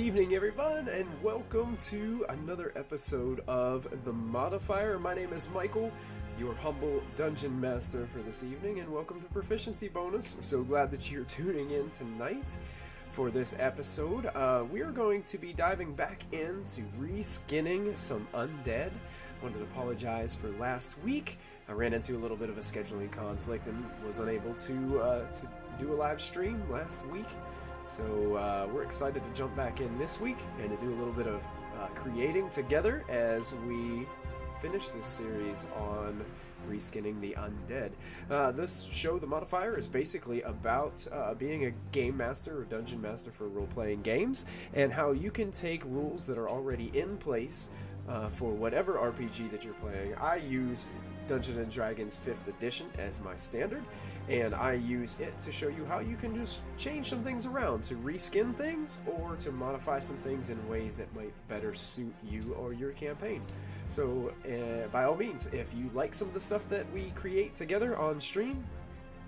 evening, everyone, and welcome to another episode of The Modifier. My name is Michael, your humble dungeon master for this evening, and welcome to Proficiency Bonus. We're so glad that you're tuning in tonight for this episode. We are going to be diving back into reskinning some undead. I wanted to apologize for last week. I ran into a little bit of a scheduling conflict and was unable to do a live stream last week. So we're excited to jump back in this week and to do a little bit of creating together as we finish this series on reskinning the undead. This show, The Modifier, is basically about being a game master or dungeon master for role-playing games and how you can take rules that are already in place for whatever RPG that you're playing. I use Dungeons & Dragons 5th edition as my standard, and I use it to show you how you can just change some things around to reskin things or to modify some things in ways that might better suit you or your campaign. So by all means, if you like some of the stuff that we create together on stream,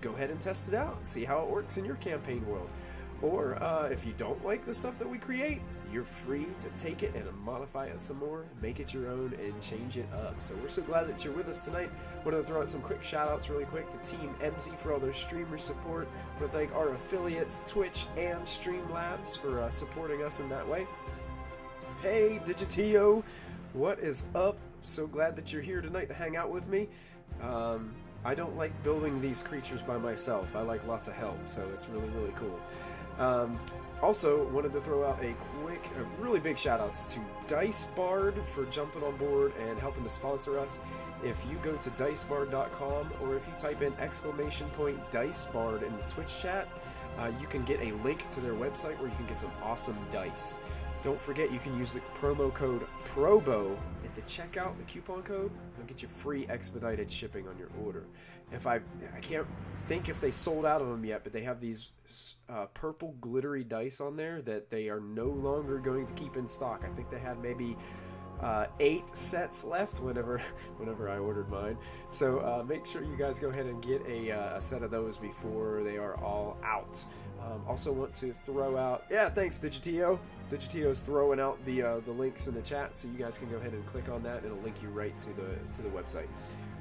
go ahead and test it out, see how it works in your campaign world. Or if you don't like the stuff that we create, you're free to take it and modify it some more, make it your own, and change it up. So we're so glad that you're with us tonight. I want to throw out some quick shout outs really quick to Team MZ for all their streamer support. I want to thank our affiliates Twitch and Streamlabs for supporting us in that way. Hey Digitio, what is up? So glad that you're here tonight to hang out with me. I don't like building these creatures by myself. I like lots of help, so it's really, really cool. Also, wanted to throw out a really big shout outs to Dice Bard for jumping on board and helping to sponsor us. If you go to dicebard.com or if you type in !Dicebard in the Twitch chat, you can get a link to their website where you can get some awesome dice. Don't forget, you can use the promo code PROBO at the checkout, the coupon code, and get you free expedited shipping on your order. I can't think if they sold out of them yet, but they have these purple glittery dice on there that they are no longer going to keep in stock. I think they had maybe 8 sets left whenever I ordered mine. So make sure you guys go ahead and get a set of those before they are all out. Also want to throw out, thanks Digitio. Digitio's throwing out the links in the chat, so you guys can go ahead and click on that. It'll link you right to the website.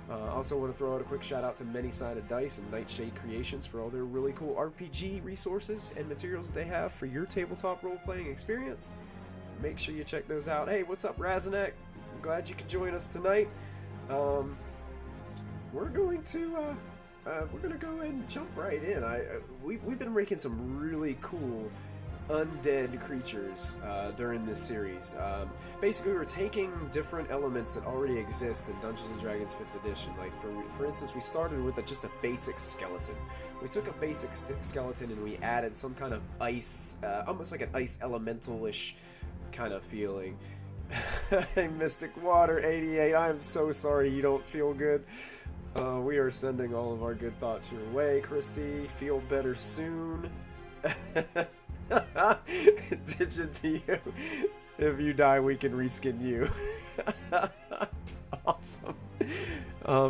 Also want to throw out a quick shout out to Many Sided Dice and Nightshade Creations for all their really cool RPG resources and materials that they have for your tabletop role-playing experience. Make sure you check those out. Hey, what's up, Razanek? I'm glad you could join us tonight. We're going to go ahead and jump right in. We've been making some really cool undead creatures during this series. Basically, we're taking different elements that already exist in Dungeons & Dragons 5th edition. Like, for instance, we started with just a basic skeleton. We took a basic skeleton and we added some kind of ice, almost like an ice elemental-ish kind of feeling. Hey, Mystic Water 88, I'm so sorry you don't feel good. We are sending all of our good thoughts your way, Christy. Feel better soon. Digitio, if you die, we can reskin you. Awesome.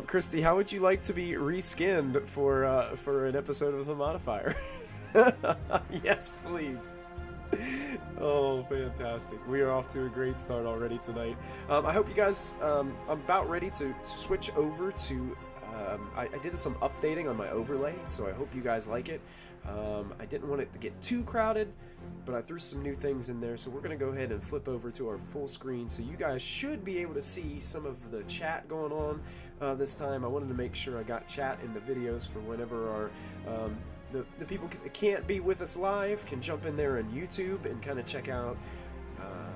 Christy, how would you like to be reskinned for an episode of The Modifier? Yes, please. Oh, fantastic. We are off to a great start already tonight. I hope you guys, I'm about ready to switch over to, I did some updating on my overlay, so I hope you guys like it. I didn't want it to get too crowded, but I threw some new things in there, so we're going to go ahead and flip over to our full screen, so you guys should be able to see some of the chat going on this time. I wanted to make sure I got chat in the videos for whenever our the people that can't be with us live can jump in there on YouTube and kind of check out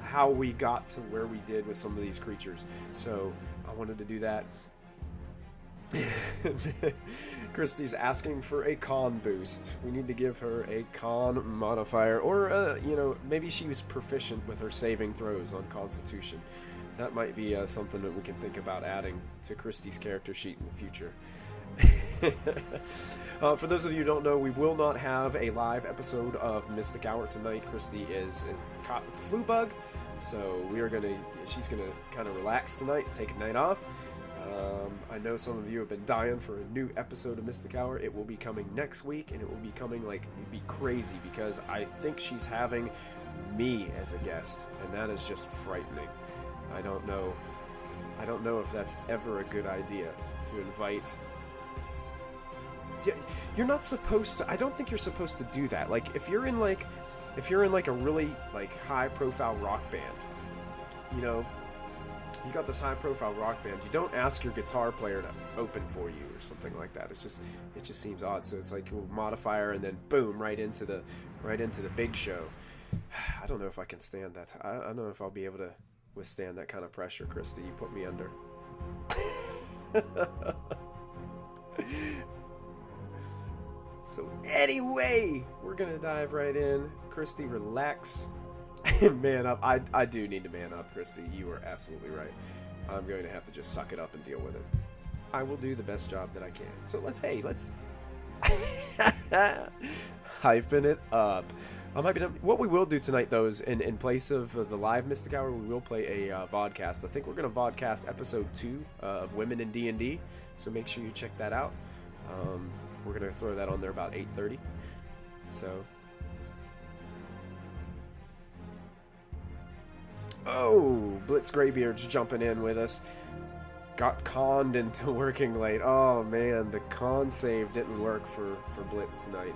how we got to where we did with some of these creatures. So I wanted to do that. Christy's asking for a con boost. We need to give her a con modifier, or maybe she was proficient with her saving throws on Constitution. That might be something that we can think about adding to Christy's character sheet in the future. For those of you who don't know, we will not have a live episode of Mystic Hour tonight. Christy is caught with the flu bug, so she's gonna kind of relax tonight, take a night off. I know some of you have been dying for a new episode of Mystic Hour. It will be coming next week, and it will be coming like it'd be crazy because I think she's having me as a guest, and that is just frightening. I don't know if that's ever a good idea to invite. You're not supposed to. I don't think you're supposed to do that. Like if you're in like a really like high profile rock band, you know, you got this high profile rock band, you don't ask your guitar player to open for you or something like that. It just seems odd. So it's like Modifier and then boom, right into the big show. I don't know if I can stand that. I don't know if I'll be able to withstand that kind of pressure, Christy. You put me under. So anyway, we're gonna dive right in. Christy, relax. Man up. I do need to man up, Christy. You are absolutely right. I'm going to have to just suck it up and deal with it. I will do the best job that I can. So let's hyphen it up. What we will do tonight, though, is in place of the live Mystic Hour, we will play a vodcast. I think we're going to vodcast episode 2 of Women in D&D, so make sure you check that out. We're going to throw that on there about 8:30. So... Oh, Blitz Graybeard's jumping in with us. Got conned into working late. Oh man, the con save didn't work for Blitz tonight.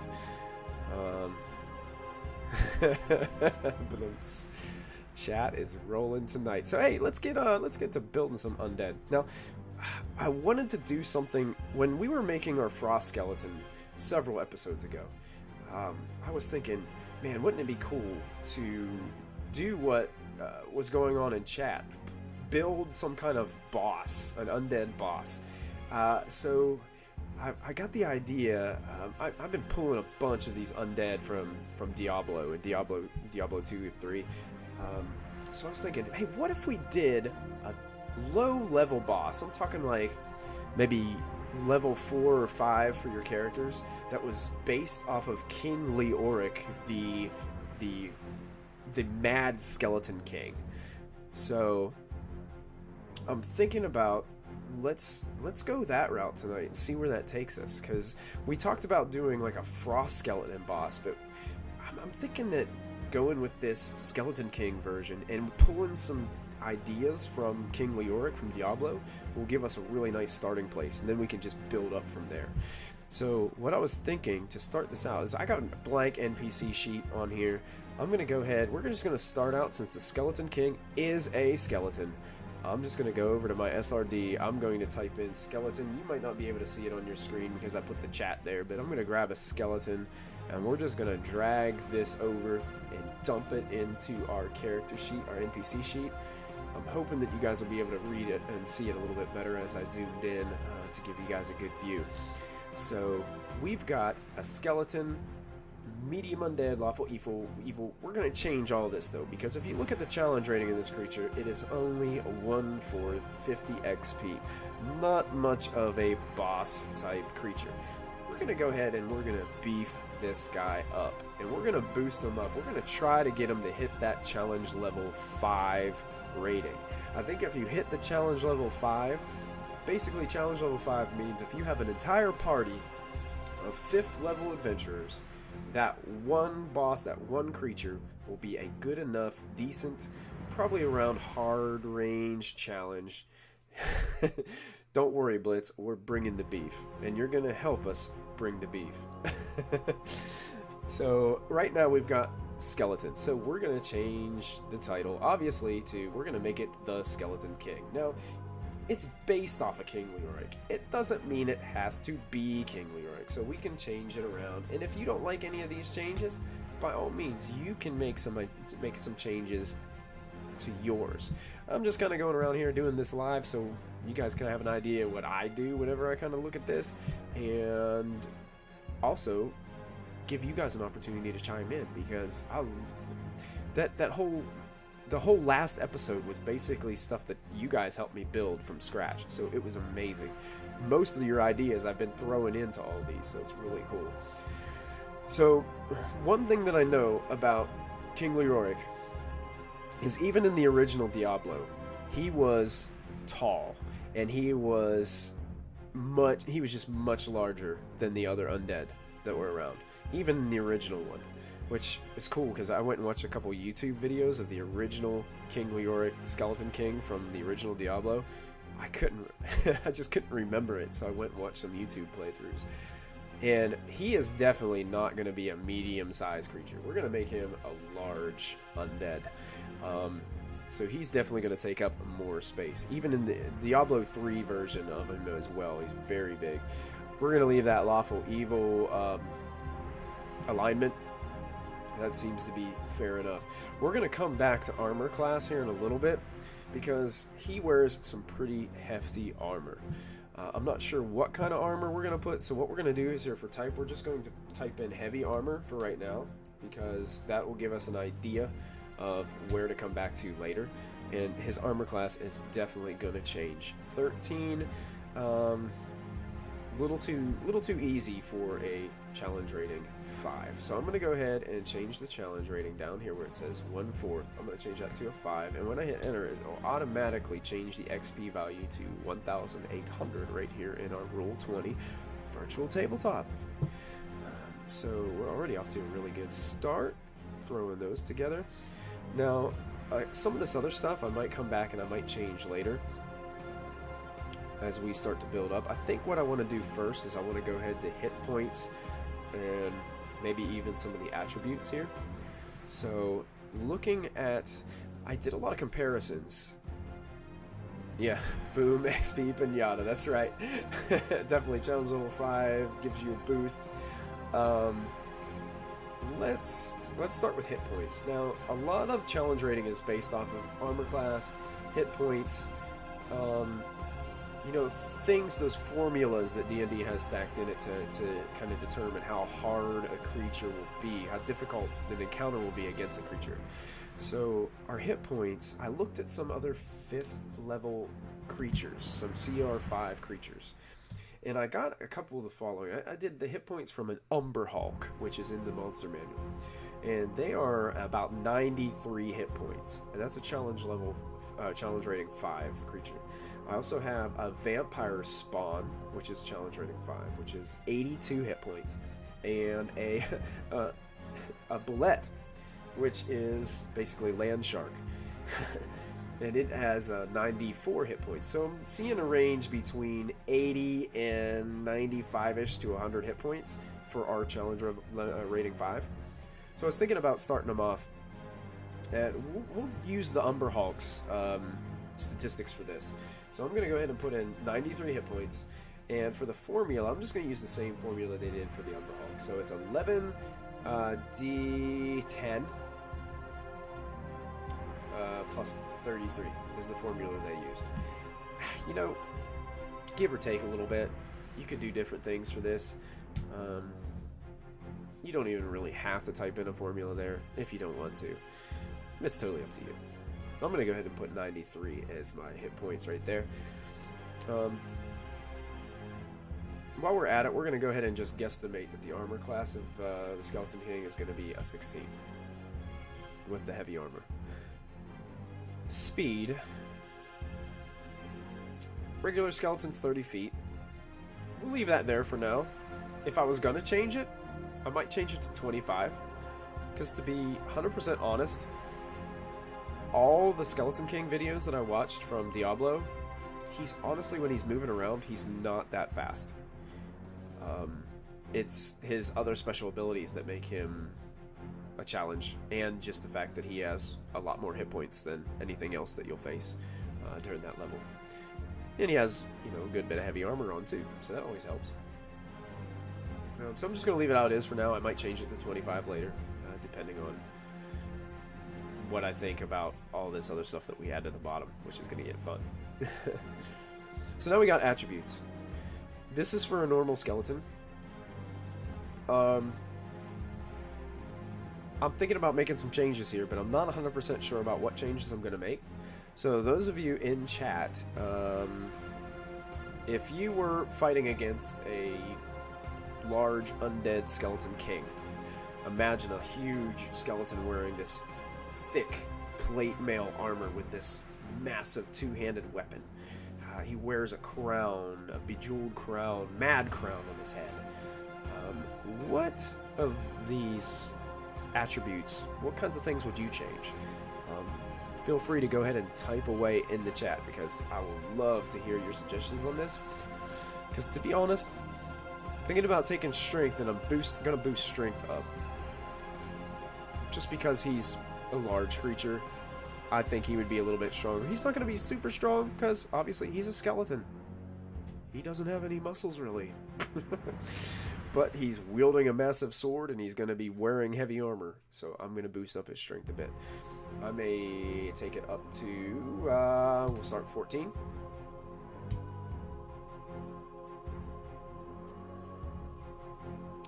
Chat is rolling tonight. So hey, let's get to building some undead. Now, I wanted to do something when we were making our frost skeleton several episodes ago. I was thinking, man, wouldn't it be cool to do what was going on in chat, build some kind of boss, an undead boss. So I got the idea. I've been pulling a bunch of these undead from Diablo and Diablo 2 and 3. So I was thinking, hey, what if we did a low level boss? I'm talking like maybe level 4 or 5 for your characters, that was based off of King Leoric, the Mad Skeleton King. So I'm thinking about let's go that route tonight and see where that takes us, because we talked about doing like a frost skeleton boss, but I'm thinking that going with this Skeleton King version and pulling some ideas from King Leoric from Diablo will give us a really nice starting place, and then we can just build up from there. So what I was thinking to start this out is I got a blank NPC sheet on here. I'm going to go ahead, we're just going to start out, since the Skeleton King is a skeleton, I'm just going to go over to my SRD, I'm going to type in skeleton. You might not be able to see it on your screen because I put the chat there, but I'm going to grab a skeleton, and we're just going to drag this over and dump it into our character sheet, our NPC sheet. I'm hoping that you guys will be able to read it and see it a little bit better as I zoomed in to give you guys a good view. So we've got a skeleton, medium undead, lawful evil. We're going to change all this though, because if you look at the challenge rating of this creature, it is only a 1/4 50 XP. Not much of a boss type creature. We're going to go ahead and we're going to beef this guy up, and we're going to boost him up. We're going to try to get him to hit that challenge level 5 rating. I think if you hit the challenge level 5, basically challenge level 5 means if you have an entire party of 5th level adventurers, that one boss, that one creature will be a good enough, decent, probably around hard range challenge. Don't worry, Blitz, we're bringing the beef, and you're going to help us bring the beef. So right now we've got skeleton, so we're going to change the title obviously to, we're going to make it the Skeleton King. Now it's based off of King Leoric. It doesn't mean it has to be King Leoric, so we can change it around, and if you don't like any of these changes, by all means you can make some changes to yours. I'm just kind of going around here doing this live so you guys kind of have an idea what I do whenever I kind of look at this, and also give you guys an opportunity to chime in, because the whole last episode was basically stuff that you guys helped me build from scratch, so it was amazing. Most of your ideas I've been throwing into all of these, so it's really cool. So one thing that I know about King Leoric is, even in the original Diablo, he was tall, and he was just much larger than the other undead that were around, even the original one, which is cool because I went and watched a couple YouTube videos of the original King Leoric Skeleton King from the original Diablo. I just couldn't remember it, so I went and watched some YouTube playthroughs. And he is definitely not going to be a medium-sized creature. We're going to make him a large undead. So he's definitely going to take up more space. Even in the Diablo 3 version of him as well, he's very big. We're going to leave that lawful evil alignment. That seems to be fair enough. We're going to come back to armor class here in a little bit, because he wears some pretty hefty armor. I'm not sure what kind of armor we're going to put, so what we're going to do is here for type, we're just going to type in heavy armor for right now, because that will give us an idea of where to come back to later. And his armor class is definitely going to change. 13, little too easy for a challenge rating 5. So I'm going to go ahead and change the challenge rating down here where it says 1/4. I'm going to change that to a 5, and when I hit enter, it will automatically change the XP value to 1,800 right here in our Roll20 virtual tabletop. So we're already off to a really good start throwing those together. Now, some of this other stuff I might come back and I might change later as we start to build up. I think what I want to do first is I want to go ahead to hit points and maybe even some of the attributes here. So looking at, I did a lot of comparisons. Yeah, boom, XP pinata, that's right. Definitely challenge level 5 gives you a boost. Let's start with hit points. Now, a lot of challenge rating is based off of armor class, hit points, you know, things, those formulas that D&D has stacked in it to kind of determine how hard a creature will be, how difficult the encounter will be against a creature. So our hit points, I looked at some other 5th level creatures, some CR5 creatures, and I got a couple of the following. I did the hit points from an Umber Hulk, which is in the monster manual, and they are about 93 hit points, and that's a challenge level, challenge rating 5 creature. I also have a Vampire Spawn, which is challenge rating 5, which is 82 hit points, and a Bullet, which is basically Land Shark, and it has 94 hit points. So I'm seeing a range between 80 and 95-ish to 100 hit points for our challenge rating 5. So I was thinking about starting them off, and we'll use the Umber Hulk's statistics for this. So I'm going to go ahead and put in 93 hit points, and for the formula, I'm just going to use the same formula they did for the Umber Hulk. So it's 11 D10 plus 33 is the formula they used. You know, give or take a little bit, you could do different things for this. You don't even really have to type in a formula there if you don't want to. It's totally up to you. I'm going to go ahead and put 93 as my hit points right there. While we're at it, we're going to go ahead and just guesstimate that the armor class of the Skeleton King is going to be a 16 with the heavy armor. Speed. Regular skeleton's 30 feet. We'll leave that there for now. If I was going to change it, I might change it to 25. Because to be 100% honest, all the Skeleton King videos that I watched from Diablo, he's honestly, when he's moving around, he's not that fast. It's his other special abilities that make him a challenge, and just the fact that he has a lot more hit points than anything else that you'll face during that level. And he has, you know, a good bit of heavy armor on too, so that always helps. So I'm just going to leave it how it is for now. I might change it to 25 later, depending on what I think about all this other stuff that we had at the bottom, which is going to get fun. So now we got attributes. This is for a normal skeleton. I'm thinking about making some changes here, but I'm not 100% sure about what changes I'm going to make. So those of you in chat, if you were fighting against a large undead skeleton king, imagine a huge skeleton wearing this thick plate mail armor with this massive two-handed weapon. he wears a crown, a bejeweled crown, mad crown on his head. What of these attributes, what kinds of things would you change? Feel free to go ahead and type away in the chat, because I would love to hear your suggestions on this. Because to be honest, thinking about taking strength, and I'm gonna boost strength up. Just because he's a large creature, I think he would be a little bit stronger. He's not gonna be super strong, because obviously he's a skeleton. He doesn't have any muscles really. But he's wielding a massive sword, and he's going to be wearing heavy armor. So I'm going to boost up his strength a bit. I may take it up to, we'll start 14.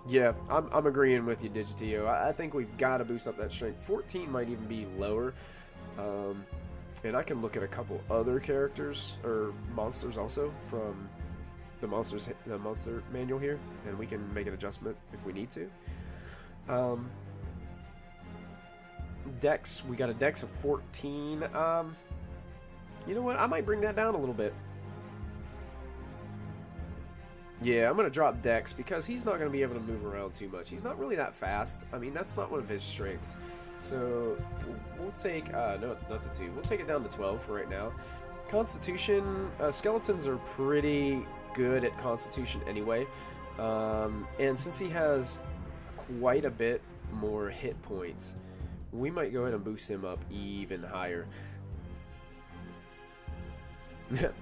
Yeah, I'm agreeing with you, Digitio. I think we've got to boost up that strength. 14 might even be lower. And I can look at a couple other characters, or monsters also, from the monster manual here, and we can make an adjustment if we need to. Dex, we got a dex of 14. You know what, I might bring that down a little bit. Yeah, I'm gonna drop dex, because he's not gonna be able to move around too much. He's not really that fast. I mean, that's not one of his strengths. So we'll take no, not to 2, we'll take it down to 12 for right now. Constitution, skeletons are pretty good at Constitution anyway, and since he has quite a bit more hit points, we might go ahead and boost him up even higher.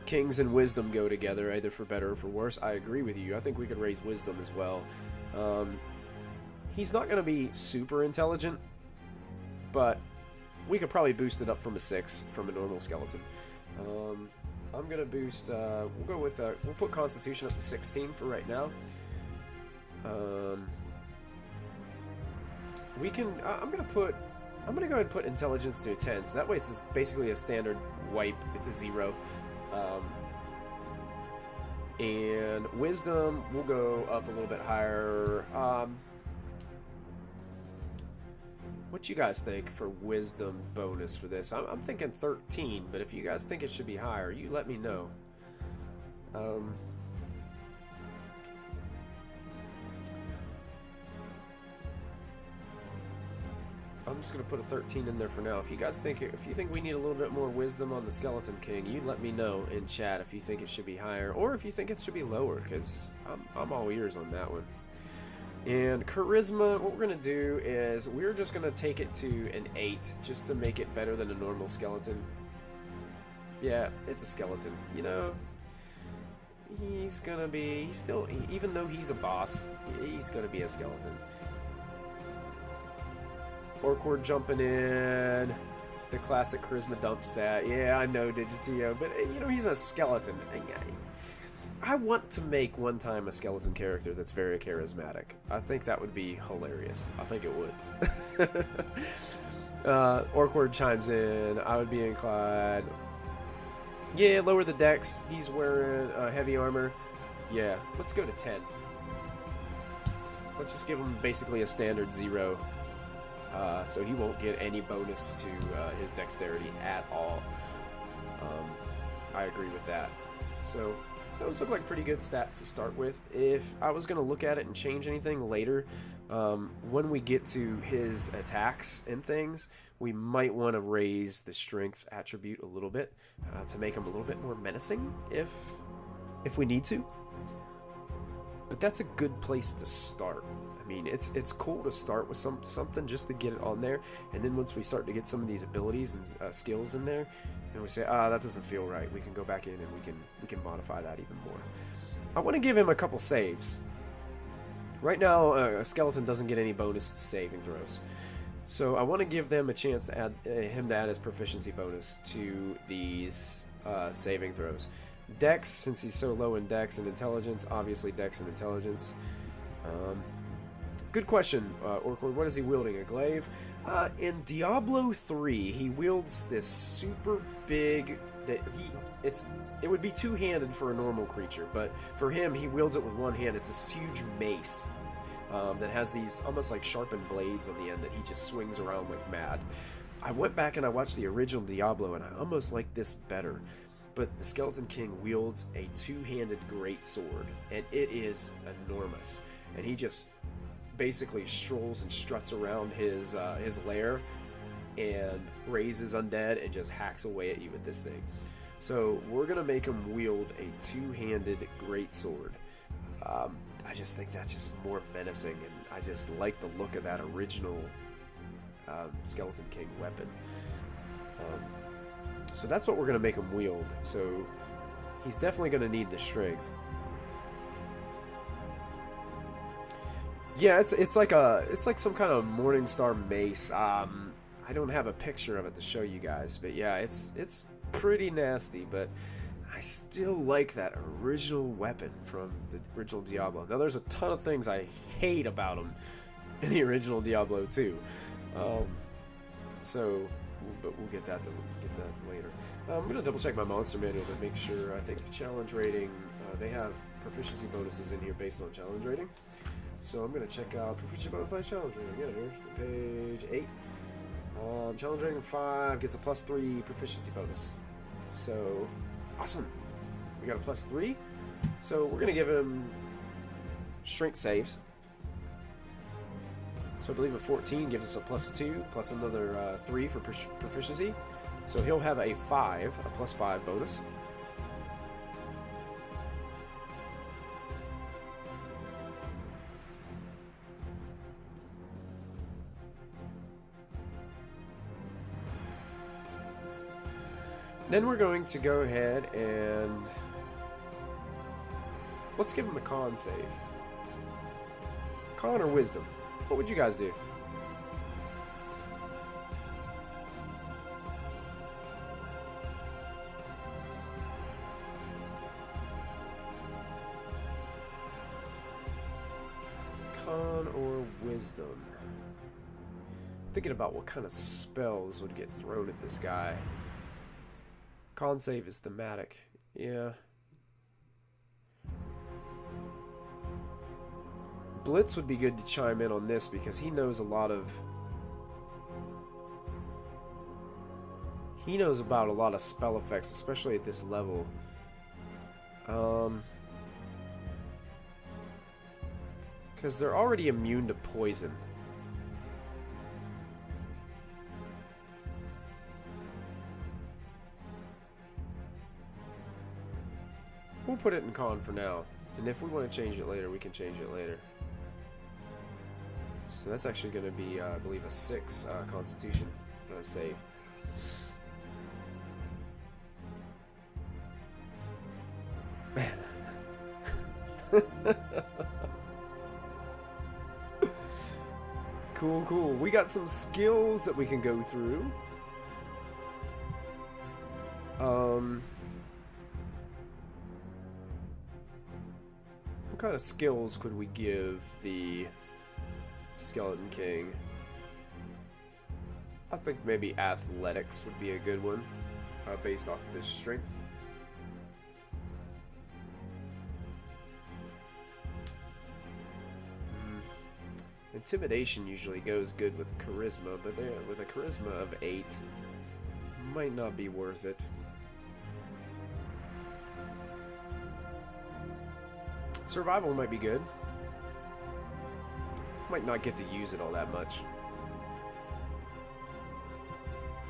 Kings and Wisdom go together, either for better or for worse. I agree with you. I think we could raise Wisdom as well. He's not going to be super intelligent, but we could probably boost it up from a 6 from a normal skeleton. I'm gonna boost. We'll go with. We'll put Constitution up to 16 for right now. We can. I'm gonna go ahead and put Intelligence to a 10. So that way it's basically a standard wipe. It's a 0. And Wisdom, we'll go up a little bit higher. What you guys think for Wisdom bonus for this? I'm thinking 13, but if you guys think it should be higher, you let me know. I'm just gonna put a 13 in there for now. If you guys think we need a little bit more Wisdom on the Skeleton King, you let me know in chat if you think it should be higher, or if you think it should be lower, because I'm all ears on that one. And Charisma, what we're going to do is we're just going to take it to an 8, just to make it better than a normal skeleton. Yeah, it's a skeleton. You know, he's going to be, even though he's a boss, he's going to be a skeleton. Orcord jumping in, the classic Charisma dump stat. Yeah, I know, Digitio, but, you know, he's a skeleton. I want to make one time a skeleton character that's very charismatic. I think that would be hilarious. I think it would. Orcord chimes in. I would be inclined. Yeah, lower the dex. He's wearing heavy armor. Yeah, let's go to 10. Let's just give him basically a standard 0. So he won't get any bonus to his dexterity at all. I agree with that. So those look like pretty good stats to start with. If I was going to look at it and change anything later, when we get to his attacks and things, we might want to raise the strength attribute a little bit to make him a little bit more menacing if we need to. But that's a good place to start. I mean, it's cool to start with something just to get it on there, and then once we start to get some of these abilities and skills in there, and we say, that doesn't feel right, we can go back in and we can modify that even more. I want to give him a couple saves. Right now, a skeleton doesn't get any bonus to saving throws, so I want to give them a chance to add him to add his proficiency bonus to these saving throws. Dex, since he's so low in Dex and Intelligence, obviously Dex and Intelligence. Good question, Orcord. What is he wielding? A glaive? In Diablo 3, he wields this super big it would be two-handed for a normal creature, but for him, he wields it with one hand. It's this huge mace that has these almost like sharpened blades on the end that he just swings around like mad. I went back and I watched the original Diablo, and I almost like this better. But the Skeleton King wields a two-handed greatsword, and it is enormous. And he just basically strolls and struts around his lair and raises undead and just hacks away at you with this thing. So we're gonna make him wield a two-handed greatsword. I just think that's just more menacing, and I just like the look of that original Skeleton King weapon. So that's what we're gonna make him wield. So he's definitely gonna need the strength. Yeah, it's like some kind of Morningstar mace. I don't have a picture of it to show you guys, but yeah, it's pretty nasty, but I still like that original weapon from the original Diablo. Now, there's a ton of things I hate about him in the original Diablo 2. But we'll get that later. I'm gonna double check my monster manual to make sure. I think challenge rating, they have proficiency bonuses in here based on challenge rating. So I'm gonna check out proficiency bonus by challenge rating. Yeah, here's page 8. Challenge rating 5 gets a +3 proficiency bonus. So awesome. We got a +3. So we're gonna give him strength saves. So I believe a 14 gives us a +2 plus another 3 for proficiency. So he'll have a 5, a +5 bonus. Then we're going to go ahead and let's give him a con save. Con or wisdom? What would you guys do? Con or wisdom? Thinking about what kind of spells would get thrown at this guy. Con save is thematic. Yeah. Blitz would be good to chime in on this because he knows about a lot of spell effects, especially at this level. Because they're already immune to poison. We'll put it in con for now, and if we want to change it later, we can change it later. So that's actually going to be, I believe, a 6 Constitution save. Cool. We got some skills that we can go through. What kind of skills could we give the Skeleton King? I think maybe athletics would be a good one, based off of his strength. Intimidation usually goes good with charisma, but with a charisma of 8, might not be worth it. Survival might be good. Might not get to use it all that much.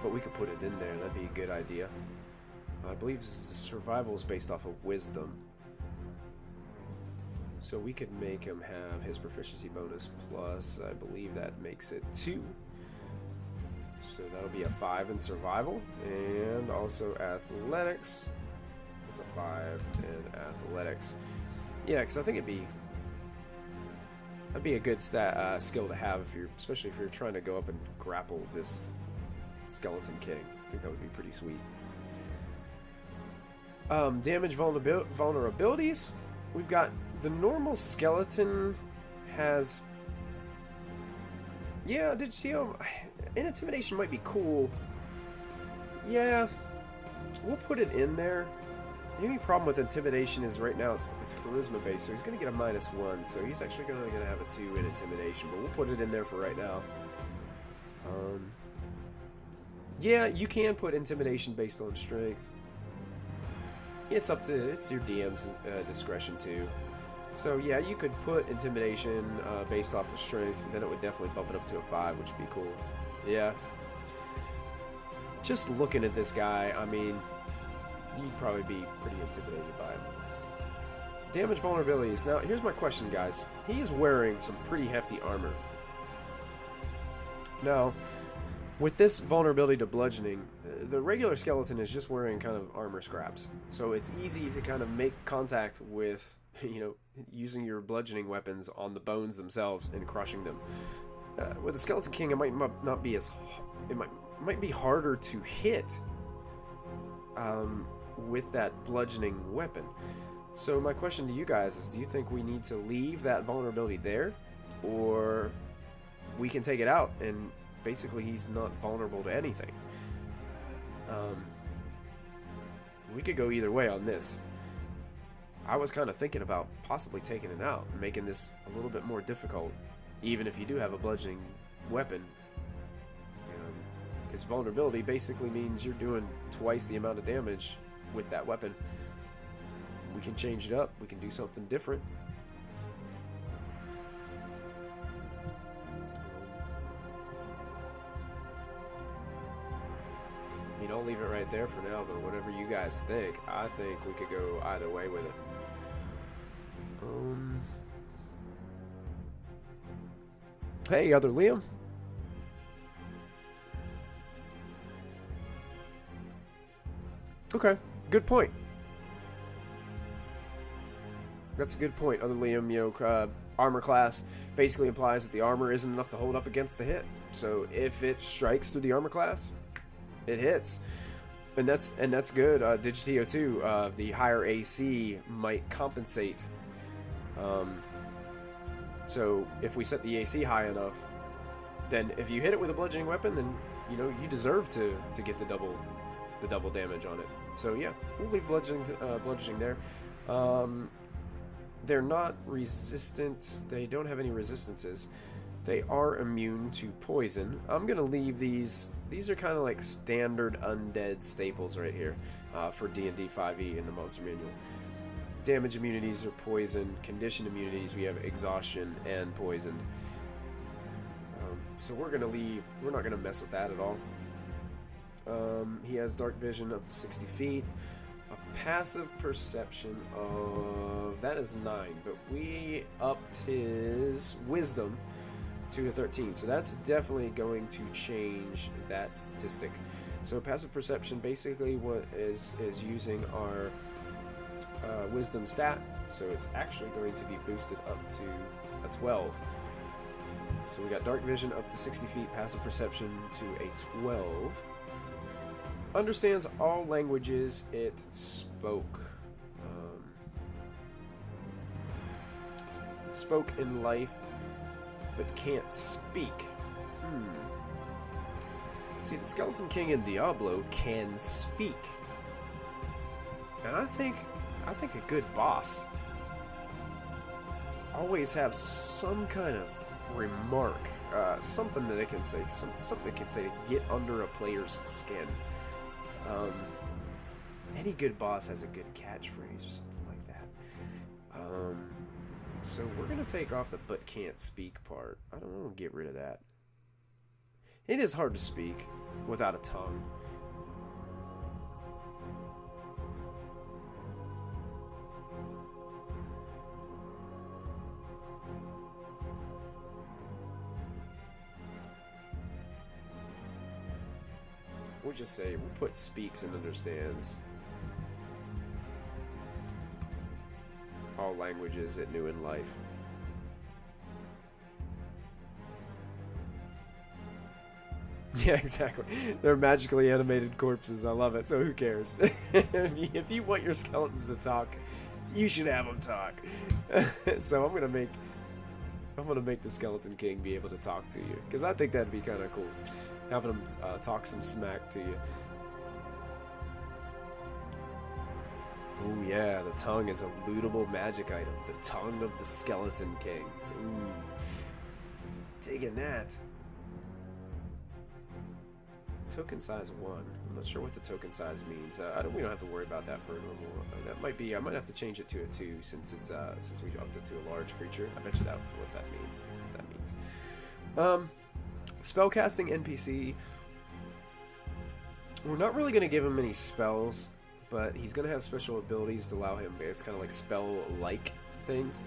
But we could put it in there, that'd be a good idea. I believe survival is based off of wisdom. So we could make him have his proficiency bonus plus, I believe that makes it 2. So that'll be a 5 in survival. And also athletics. It's a 5 in athletics. Yeah, because I think that'd be a good skill to have, especially if you're trying to go up and grapple this Skeleton King. I think that would be pretty sweet. Damage vulnerabilities. We've got the normal skeleton has. Yeah, did you see him? Intimidation might be cool. Yeah, we'll put it in there. The only problem with intimidation is right now it's charisma based, so he's going to get a -1, so he's actually going to have a 2 in intimidation, but we'll put it in there for right now. Yeah, you can put intimidation based on strength. it's your DM's discretion too. So yeah, you could put intimidation based off of strength, then it would definitely bump it up to a 5, which would be cool. Yeah. Just looking at this guy, I mean, you'd probably be pretty intimidated by him. Damage vulnerabilities. Now, here's my question, guys. He is wearing some pretty hefty armor. Now, with this vulnerability to bludgeoning, the regular skeleton is just wearing kind of armor scraps. So it's easy to kind of make contact with, you know, using your bludgeoning weapons on the bones themselves and crushing them. With the Skeleton King, it might not be as... It might be harder to hit with that bludgeoning weapon. So my question to you guys is, do you think we need to leave that vulnerability there? Or we can take it out and basically he's not vulnerable to anything? We could go either way on this. I was kind of thinking about possibly taking it out and making this a little bit more difficult, even if you do have a bludgeoning weapon. Because vulnerability basically means you're doing twice the amount of damage with that weapon. We can change it up. We can do something different. I mean, I'll leave it right there for now, but whatever you guys think, I think we could go either way with it. Hey, other Liam. Okay, good point. That's a good point. Other Liam, you know, armor class basically implies that the armor isn't enough to hold up against the hit. So if it strikes through the armor class, it hits, and that's good. Digitio too. The higher AC might compensate. So if we set the AC high enough, then if you hit it with a bludgeoning weapon, then you know you deserve to get the double damage on it. So yeah, we'll leave bludgeoning there. They're not resistant. They don't have any resistances. They are immune to poison. I'm gonna leave these. These are kind of like standard undead staples right here for D&D 5e in the Monster Manual. Damage immunities are poison. Condition immunities, we have exhaustion and poisoned. So we're gonna leave. We're not gonna mess with that at all. He has dark vision up to 60 feet. A passive perception of... that is 9, but we upped his wisdom to a 13, so that's definitely going to change that statistic. So passive perception basically what is using our wisdom stat, so it's actually going to be boosted up to a 12. So we got dark vision up to 60 feet, passive perception to a 12. Understands all languages it spoke. Spoke in life, but can't speak. See, the Skeleton King in Diablo can speak. And I think a good boss always have some kind of remark, something that it can say, something it can say to get under a player's skin. Any good boss has a good catchphrase or something like that. So we're gonna take off the "but can't speak" part. I don't want to get rid of that. It is hard to speak without a tongue. We'll just say, we'll put speaks and understands all languages it knew in life. Yeah, exactly. They're magically animated corpses. I love it. So who cares? If you want your skeletons to talk, you should have them talk. So I'm gonna make the Skeleton King be able to talk to you, because I think that'd be kind of cool. Having them talk some smack to you. Oh yeah, the tongue is a lootable magic item. The tongue of the Skeleton King. Ooh. Digging that. token size 1. I'm not sure what the token size means. We don't have to worry about that for a normal. That might be. I might have to change it to a 2 since it's since we upped it to a large creature. I bet you that. What's that mean? That's what that means. Spellcasting NPC. We're not really going to give him any spells, but he's going to have special abilities to allow him. It's kind of like spell-like things.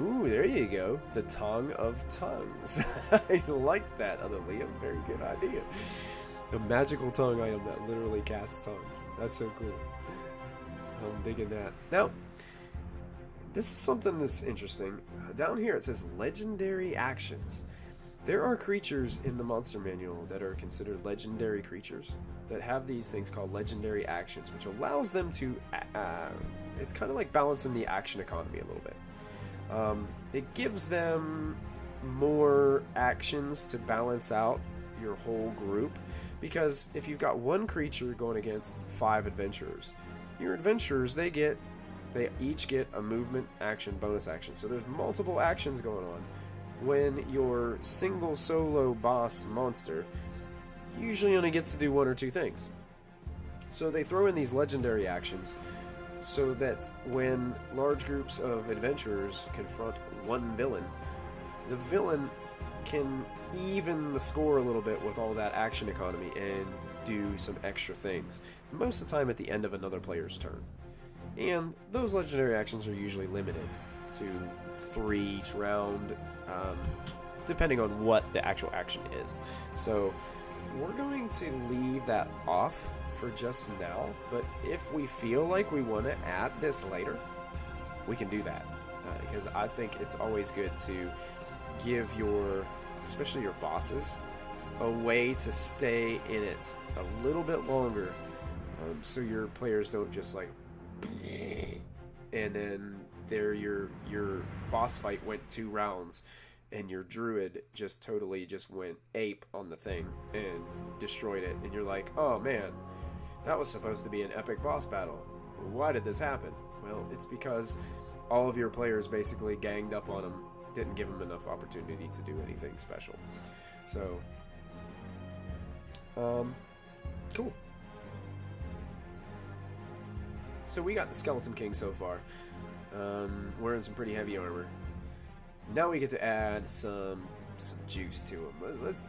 Ooh, there you go. The Tongue of Tongues. I like that, other Liam. Very good idea. The magical tongue item that literally casts tongues. That's so cool. I'm digging that. Now, this is something that's interesting. Down here it says legendary actions. There are creatures in the monster manual that are considered legendary creatures that have these things called legendary actions, which allows them to... it's kind of like balancing the action economy a little bit. It gives them more actions to balance out your whole group, because if you've got one creature going against 5 adventurers, your adventurers, they each get a movement action, bonus action. So there's multiple actions going on. When your single solo boss monster usually only gets to do 1 or 2 things. So they throw in these legendary actions so that when large groups of adventurers confront one villain, the villain can even the score a little bit with all that action economy and do some extra things, most of the time at the end of another player's turn. And those legendary actions are usually limited to 3 each round, depending on what the actual action is. So we're going to leave that off for just now, but if we feel like we want to add this later, we can do that, because I think it's always good to give especially your bosses, a way to stay in it a little bit longer, so your players don't just like and then your boss fight went 2 rounds and your druid just totally went ape on the thing and destroyed it, and you're like, oh man, that was supposed to be an epic boss battle. Why did this happen? Well, it's because all of your players basically ganged up on him, didn't give him enough opportunity to do anything special. So, cool. So we got the Skeleton King so far, wearing some pretty heavy armor. Now we get to add some juice to him. Let's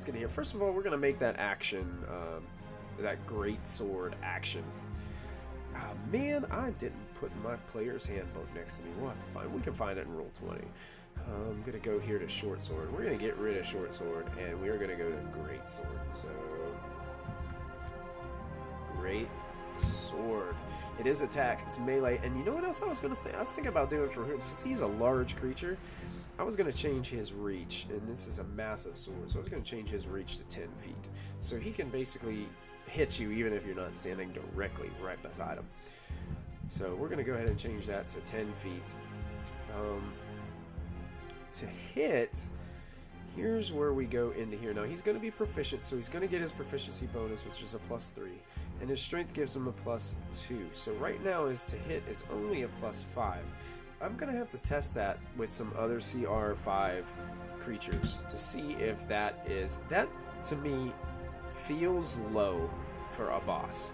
get in here. First of all, we're gonna make that action, that great sword action. Man, I didn't put my player's handbook next to me. We'll have to find. We can find it in Roll 20. I'm gonna go here to short sword. We're gonna get rid of short sword, and we're gonna go to great sword. So, great sword. It is attack. It's melee. And you know what else I was gonna think? I was thinking about doing for him, since he's a large creature. I was going to change his reach, and this is a massive sword, so I was going to change his reach to 10 feet. So he can basically hit you even if you're not standing directly right beside him. So we're going to go ahead and change that to 10 feet. To hit, here's where we go into here. Now he's going to be proficient, so he's going to get his proficiency bonus, which is a +3. And his strength gives him a +2. So right now his to hit is only a +5. I'm going to have to test that with some other CR5 creatures to see if that to me feels low for a boss.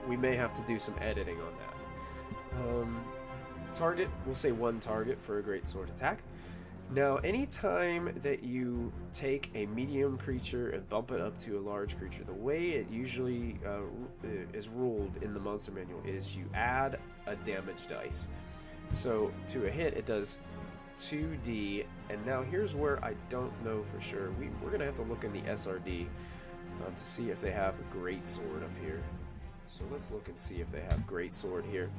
We may have to do some editing on that. Target, we'll say 1 target for a great sword attack. Now, anytime that you take a medium creature and bump it up to a large creature, the way it usually is ruled in the monster manual is you add a damage dice. So to a hit, it does 2d, and now here's where I don't know for sure. We're going to have to look in the SRD to see if they have a great sword up here. So let's look and see if they have great sword here.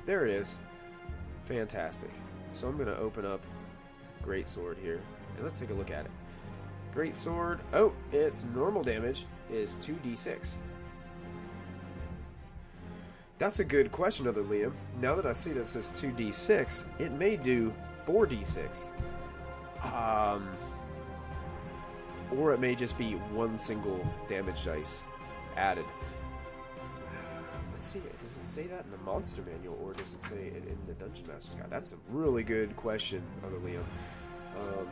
There it is. Fantastic. So I'm going to open up great sword here, and let's take a look at it. Great sword. Oh, its normal damage is 2d6. That's a good question, other Liam. Now that I see that it says 2d6, it may do 4d6. Or it may just be 1 single damage dice added. Let's see, does it say that in the monster manual, or does it say it in the Dungeon Master's Guide? That's a really good question, other Liam. Um,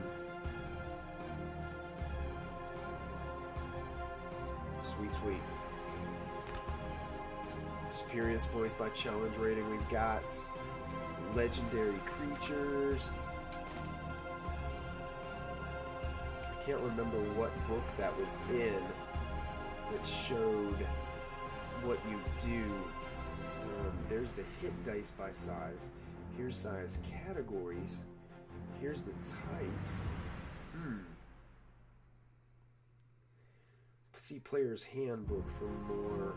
sweet, sweet. Experience points by challenge rating. We've got legendary creatures. I can't remember what book that was in that showed what you do. There's the hit dice by size. Here's size categories. Here's the types. See player's handbook for more.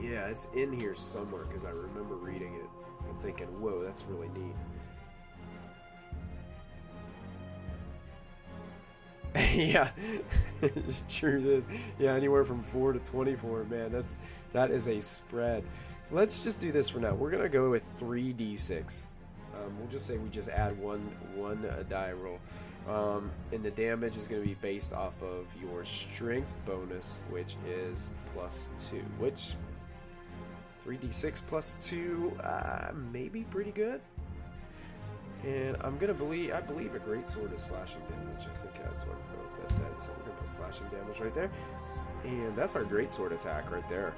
Yeah, it's in here somewhere because I remember reading it and thinking, whoa, that's really neat. Yeah, it's true. This, yeah, anywhere from 4 to 24, man. That is a spread. Let's just do this for now. We're gonna go with 3d6. We'll just say we just add one die roll, and the damage is going to be based off of your strength bonus, which is +2. Which 3d6 +2, maybe pretty good. And I believe a great sword is slashing damage. I think that's what that said. So we're gonna put slashing damage right there, and that's our great sword attack right there.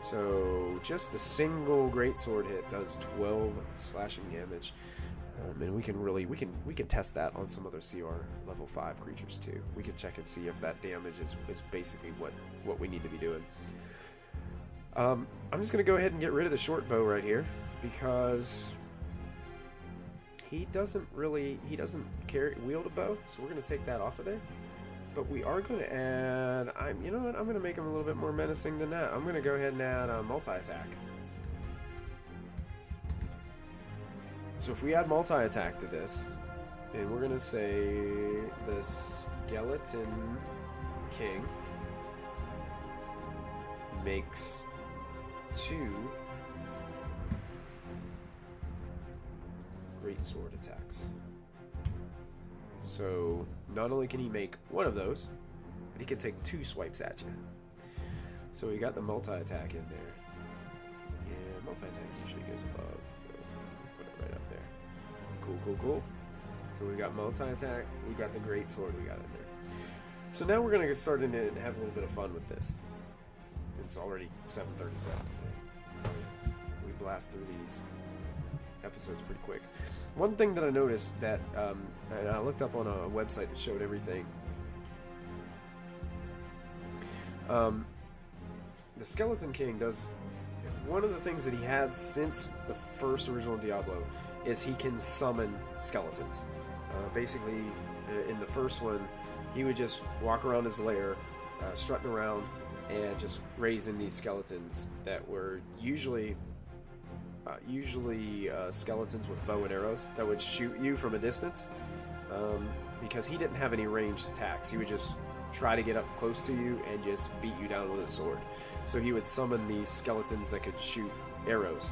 So just a single great sword hit does 12 slashing damage, and we can test that on some other CR level 5 creatures too. We can check and see if that damage is basically what we need to be doing. I'm just gonna go ahead and get rid of the short bow right here because he doesn't wield a bow, so we're gonna take that off of there. But we are going to add, you know what, I'm going to make him a little bit more menacing than that. I'm going to go ahead and add a multi-attack. So if we add multi-attack to this, and we're going to say the Skeleton King makes 2 great sword attacks. So not only can he make one of those, but he can take 2 swipes at you. So we got the multi-attack in there. And multi-attack usually goes above. Put it right up there. Cool. So we got multi-attack, we got the great sword we got in there. So now we're going to get started and have a little bit of fun with this. It's already 7:37. I tell you, we blast through these episodes pretty quick. One thing that I noticed that, and I looked up on a website that showed everything. The Skeleton King does one of the things that he had since the first original Diablo is he can summon skeletons. Basically, in the first one, he would just walk around his lair, strutting around, and just raising these skeletons that were usually skeletons with bow and arrows that would shoot you from a distance, because he didn't have any ranged attacks. He would just try to get up close to you and just beat you down with a sword. So he would summon these skeletons that could shoot arrows.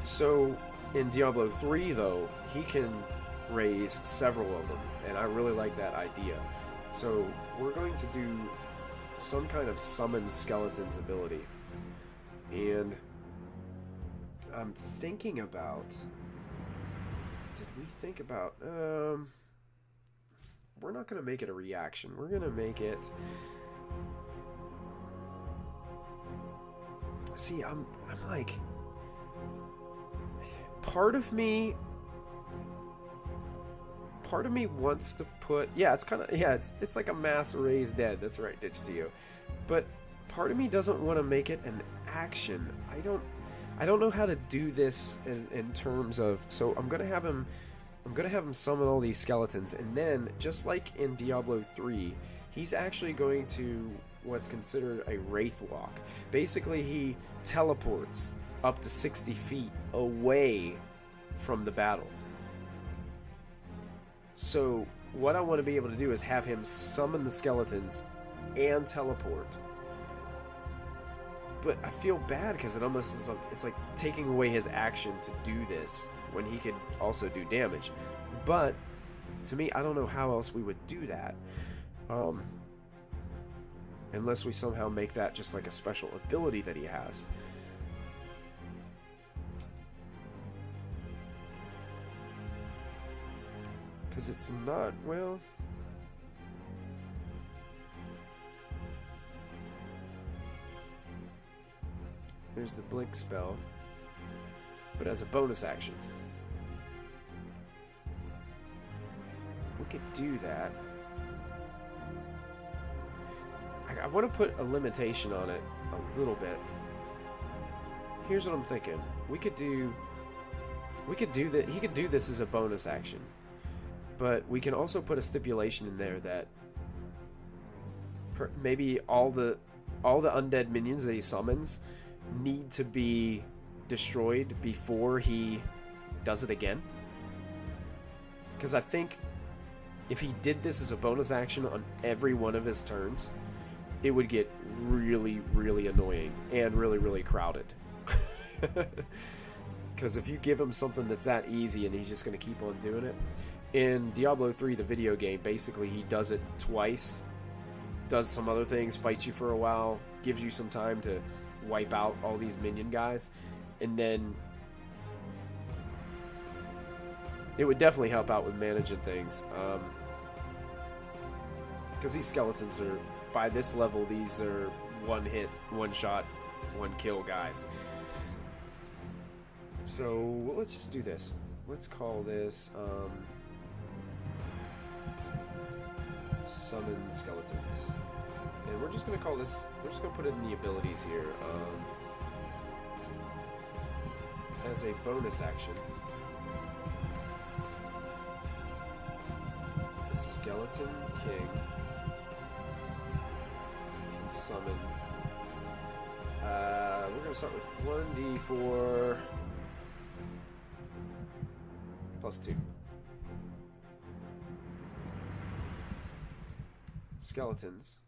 So in Diablo 3 though, he can raise several of them, and I really like that idea. So we're going to do some kind of summon skeletons ability, and I'm thinking about, did we think about, we're not going to make it a reaction. We're going to make it, see, I'm like, part of me wants to put, yeah, it's kind of, yeah, it's like a mass raise dead. That's right, Ditch to you. But part of me doesn't want to make it an action. I don't know how to do this in terms of, so I'm gonna have him summon all these skeletons, and then just like in Diablo 3, he's actually going to what's considered a wraith walk. Basically, he teleports up to 60 feet away from the battle. So what I want to be able to do is have him summon the skeletons and teleport. But I feel bad because it almost is like, it's like taking away his action to do this when he could also do damage. But to me, I don't know how else we would do that, unless we somehow make that just like a special ability that he has. Because it's not, well... There's the blink spell, but as a bonus action. We could do that. I want to put a limitation on it a little bit. Here's what I'm thinking. We could do that. He could do this as a bonus action, but we can also put a stipulation in there that maybe all the undead minions that he summons need to be destroyed before he does it again. Because I think if he did this as a bonus action on every one of his turns, it would get really, really annoying and really, really crowded. Because if you give him something that's that easy and he's just going to keep on doing it. In Diablo 3, the video game, basically he does it twice, does some other things, fights you for a while, gives you some time to wipe out all these minion guys, and then it would definitely help out with managing things. Because these skeletons are, by this level, these are one hit, one shot, one kill guys. So let's just do this. Let's call this Summon Skeletons. And we're just going to call this, we're just going to put it in the abilities here. As a bonus action, the Skeleton King can summon. We're going to start with 1d4 plus 2. Skeletons.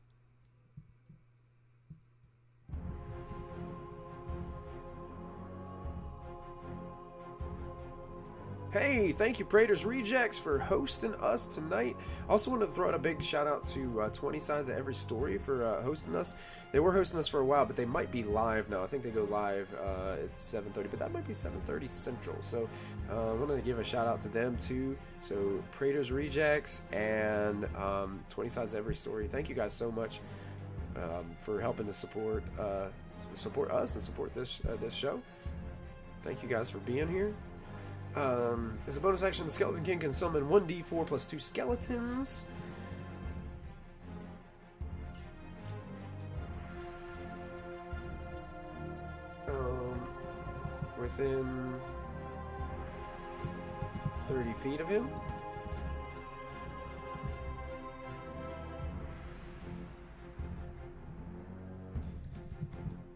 Hey, thank you, Praetor's Rejects, for hosting us tonight. Also wanted to throw out a big shout out to 20 Sides of Every Story for hosting us. They were hosting us for a while, but they might be live now. I think they go live at 7:30, but that might be 7:30 Central. So I wanted to give a shout out to them too. So Praetor's Rejects and 20 Sides of Every Story. Thank you guys so much for helping to support us and support this show. Thank you guys for being here. As a bonus action, the Skeleton King can summon 1d4 plus 2 skeletons. Within 30 feet of him.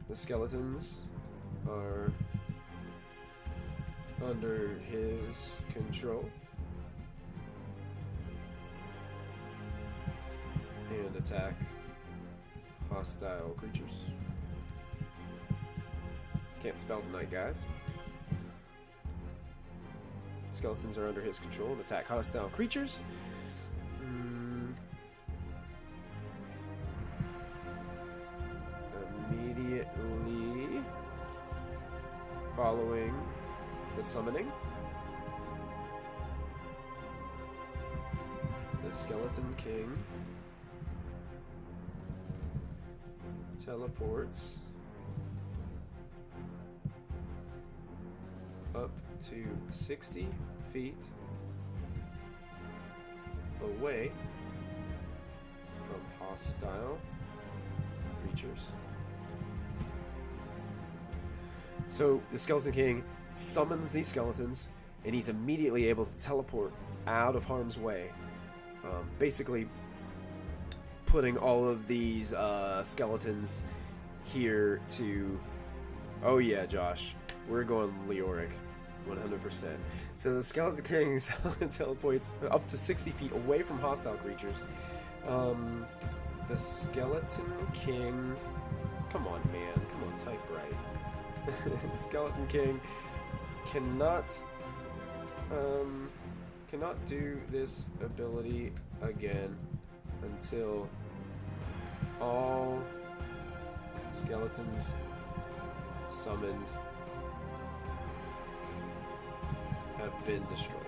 The skeletons are under his control and attack hostile creatures. Can't spell tonight, guys. Skeletons are under his control and attack hostile creatures. Immediately following the summoning, the Skeleton King teleports up to 60 feet away from hostile creatures. So the Skeleton King summons these skeletons, and he's immediately able to teleport out of harm's way, basically putting all of these skeletons here to... Oh yeah, Josh, we're going Leoric 100%. So the Skeleton King teleports up to 60 feet away from hostile creatures. The Skeleton King... Come on, man. Come on, type right. The Skeleton King cannot do this ability again until all skeletons summoned have been destroyed.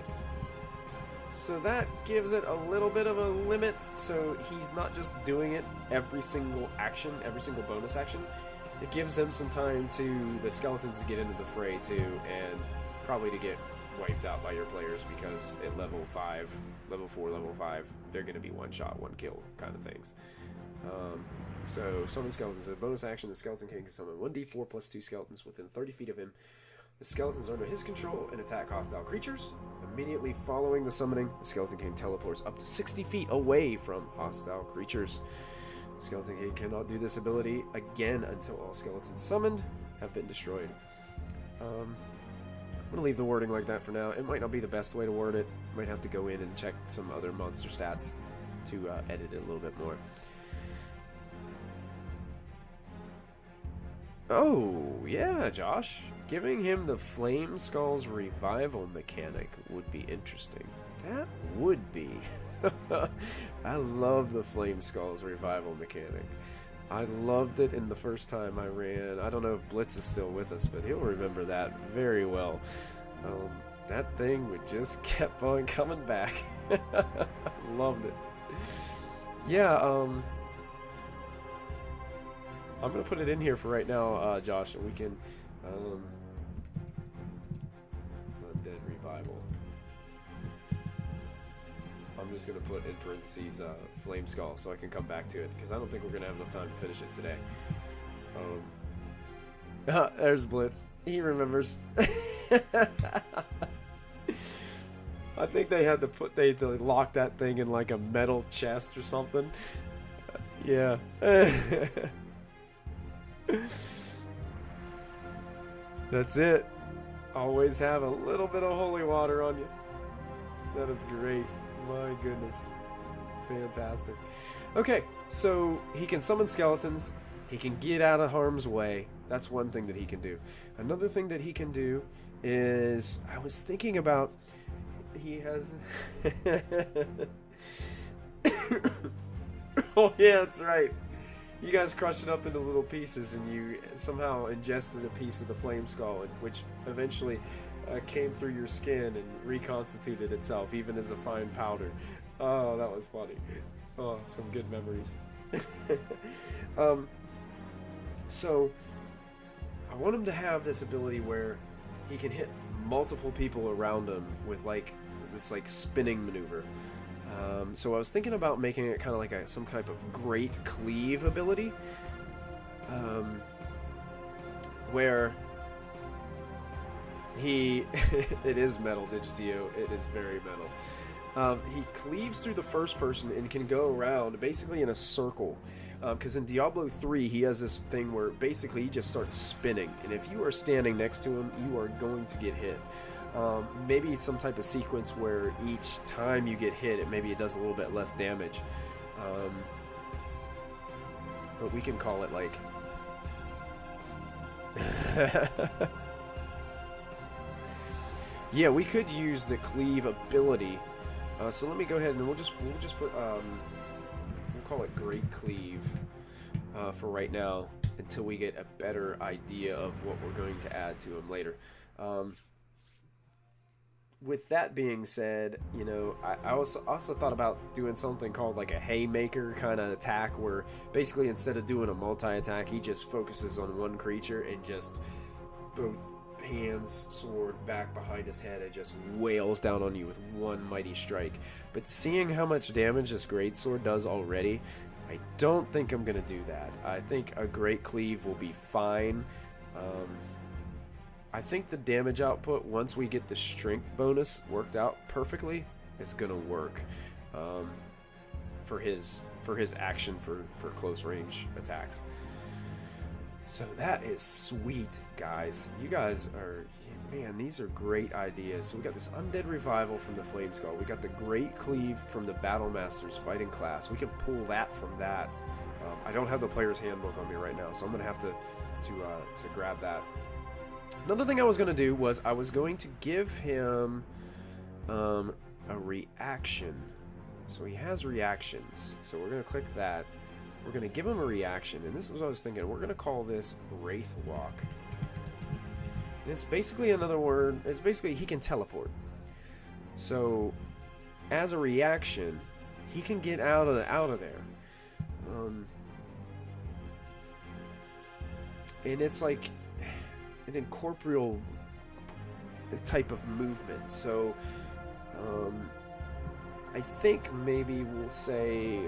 So that gives it a little bit of a limit, so he's not just doing it every single action, every single bonus action. It gives them some time to, the skeletons, to get into the fray too, and probably to get wiped out by your players, because at level 5, level 4, level 5, they're going to be one shot, one kill kind of things. So summon skeletons. As a bonus action, the skeleton king can summon 1d4 plus 2 skeletons within 30 feet of him. The skeletons are under his control and attack hostile creatures. Immediately following the summoning, the skeleton king teleports up to 60 feet away from hostile creatures. The skeleton king cannot do this ability again until all skeletons summoned have been destroyed. I'm going to leave the wording like that for now. It might not be the best way to word it. Might have to go in and check some other monster stats to edit it a little bit more. Oh, yeah, Josh. Giving him the Flame Skull's revival mechanic would be interesting. That would be. I love the Flame Skull's revival mechanic. I loved it in the first time I ran. I don't know if Blitz is still with us, but he'll remember that very well. That thing would just kept on coming back. Loved it. Yeah, I'm going to put it in here for right now, Josh, and we can... Undead Revival. I'm just going to put in parentheses Flame Skull so I can come back to it, because I don't think we're going to have enough time to finish it today. There's Blitz. He remembers. I think they had to they lock that thing in like a metal chest or something. Yeah. That's it. Always have a little bit of holy water on you. That is great. My goodness. Fantastic. Okay, so he can summon skeletons. He can get out of harm's way. That's one thing that he can do. Another thing that he can do is, I was thinking about, he has... Oh yeah, that's right. You guys crushed it up into little pieces, and you somehow ingested a piece of the Flame Skull, which eventually came through your skin and reconstituted itself, even as a fine powder. Oh, that was funny. Oh, some good memories. So, I want him to have this ability where he can hit multiple people around him with like this like spinning maneuver. So I was thinking about making it kind of like some type of great cleave ability, where he it is metal, Digitio. It is very metal. He cleaves through the first person and can go around basically in a circle. Because in Diablo 3, he has this thing where basically he just starts spinning, and if you are standing next to him, you are going to get hit. Maybe some type of sequence where each time you get hit, maybe it does a little bit less damage. But we can call it like... Yeah, we could use the cleave ability. So let me go ahead and we'll just put we'll call it Great Cleave for right now until we get a better idea of what we're going to add to him later. With that being said, you know, I also thought about doing something called like a haymaker kind of attack, where basically instead of doing a multi-attack, he just focuses on one creature and just both hands, sword, back behind his head, and just wails down on you with one mighty strike. But seeing how much damage this greatsword does already, I don't think I'm going to do that. I think a Great Cleave will be fine. I think the damage output, once we get the strength bonus worked out perfectly, is going to work for his action for close range attacks. So that is sweet, guys. You guys are, man, these are great ideas. So we got this Undead Revival from the Flame Skull. We got the Great Cleave from the Battle Master's fighting class. We can pull that from that. I don't have the player's handbook on me right now, so I'm going to have to grab that. Another thing I was going to do was I was going to give him a reaction. So he has reactions. So we're going to click that. We're going to give him a reaction. And this is what I was thinking. We're going to call this Wraith Walk. And it's basically another word. It's basically he can teleport. So as a reaction, he can get out of there. And it's like an incorporeal type of movement. So I think maybe we'll say